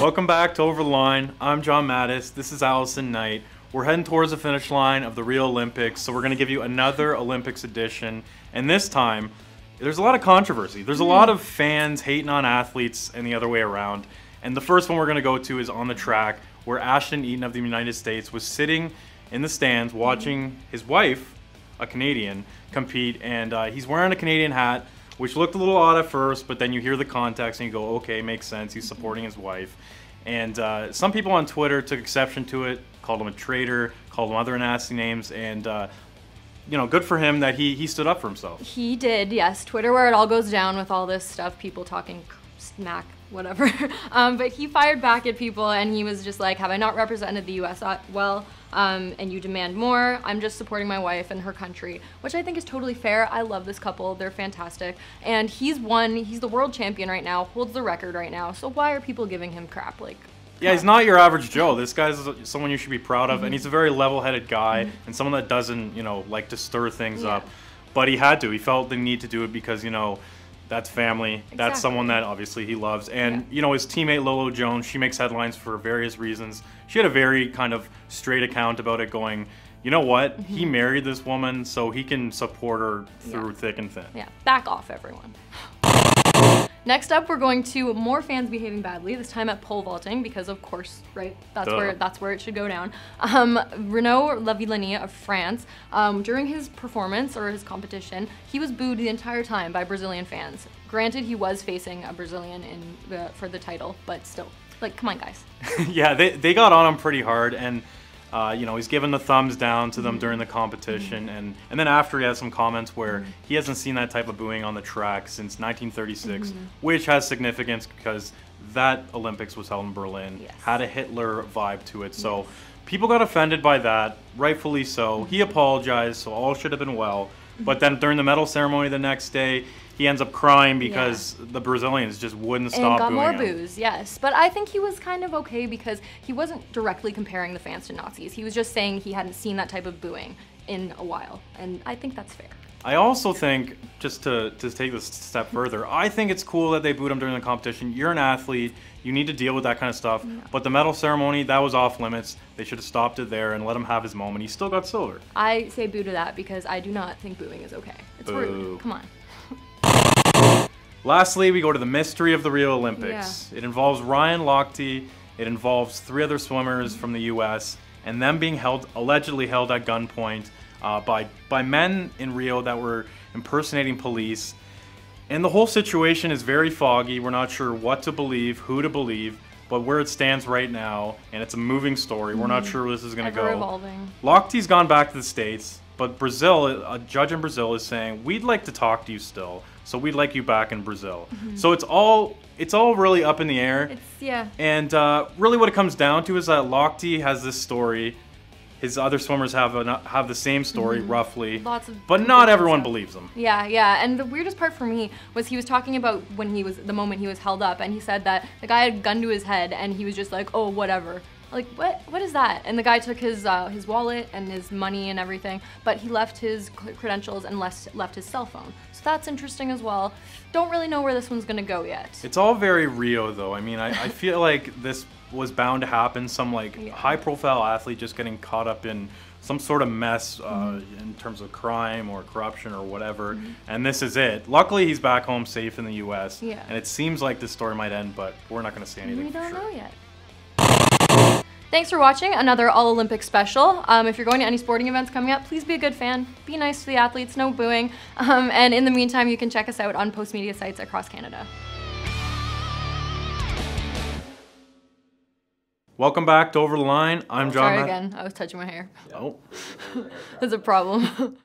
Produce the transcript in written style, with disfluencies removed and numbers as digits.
Welcome back to Over the Line. I'm John Mattis. This is Allison Knight. We're heading towards the finish line of the Rio Olympics, so we're going to give you another Olympics edition. And this time, there's a lot of controversy. There's a lot of fans hating on athletes and the other way around. And the first one we're going to go to is on the track, where Ashton Eaton of the United States was sitting in the stands watching his wife, a Canadian, compete. And he's wearing a Canadian hat, which looked a little odd at first, but then you hear the context and you go, okay, makes sense. He's supporting his wife. And some people on Twitter took exception to it, called him a traitor, called him other nasty names, and you know, good for him that he stood up for himself. He did, yes. Twitter, where it all goes down with all this stuff, people talking smack, whatever. But he fired back at people, and he was just like, have I not represented the U.S. well? And you demand more. I'm just supporting my wife and her country, which I think is totally fair. I love this couple. They're fantastic. And he's the world champion right now, holds the record right now. So why are people giving him crap? Like, yeah, he's not your average Joe. This guy's someone you should be proud of, and he's a very level-headed guy and someone that doesn't, you know, like to stir things up. But he had to. He felt the need to do it because, you know, that's family. Exactly. That's someone that obviously he loves. And, you know, his teammate Lolo Jones, she makes headlines for various reasons. She had a very kind of straight account about it, going, you know what? He married this woman, so he can support her through thick and thin. Yeah, back off, everyone. Next up, we're going to more fans behaving badly, this time at pole vaulting, because of course, right, that's where it should go down. Renaud Lavillenie of France, during his performance or his competition, he was booed the entire time by Brazilian fans. Granted, he was facing a Brazilian for the title, but still, like, come on, guys. Yeah, they got on him pretty hard, and you know, he's given the thumbs down to them during the competition, and then after he has some comments where he hasn't seen that type of booing on the track since 1936, which has significance because that Olympics was held in Berlin, had a Hitler vibe to it, so people got offended by that, rightfully so. He apologized, so all should have been well, but then during the medal ceremony the next day, he ends up crying because the Brazilians just wouldn't stop booing him. And got more boos, yes. But I think he was kind of okay because he wasn't directly comparing the fans to Nazis. He was just saying he hadn't seen that type of booing in a while, and I think that's fair. I also think, just to take this a step further, I think it's cool that they booed him during the competition. You're an athlete. You need to deal with that kind of stuff. But the medal ceremony, that was off limits. They should have stopped it there and let him have his moment. He still got silver. I say boo to that because I do not think booing is okay. It's rude. Come on. Lastly, we go to the mystery of the Rio Olympics. It involves Ryan Lochte. It involves 3 other swimmers from the U.S. and them being allegedly held at gunpoint by men in Rio that were impersonating police. And the whole situation is very foggy. We're not sure what to believe, who to believe, but where it stands right now, and it's a moving story. We're not sure where this is going to go. Ever-evolving. Lochte's gone back to the States, but Brazil, a judge in Brazil is saying, we'd like to talk to you still, so we'd like you back in Brazil. So it's all really up in the air. And really what it comes down to is that Lochte has this story. His other swimmers have the same story, roughly, but not everyone believes him. Yeah, and the weirdest part for me was he was talking about the moment he was held up, and he said that the guy had a gun to his head, and he was just like, oh, whatever. Like, what is that? And the guy took his wallet and his money and everything, but he left his credentials and left his cell phone. So that's interesting as well. Don't really know where this one's gonna go yet. It's all very Rio, though. I mean, I feel like this was bound to happen. Some high-profile athlete just getting caught up in some sort of mess in terms of crime or corruption or whatever, and this is it. Luckily, he's back home safe in the U.S., and it seems like this story might end, but we're not going to say anything for sure. We don't know yet. Thanks for watching another All-Olympic special. If you're going to any sporting events coming up, please be a good fan. Be nice to the athletes, no booing. And in the meantime, you can check us out on post-media sites across Canada. Welcome back to Over the Line. I'm John. Sorry again, I was touching my hair. Oh. That's a problem.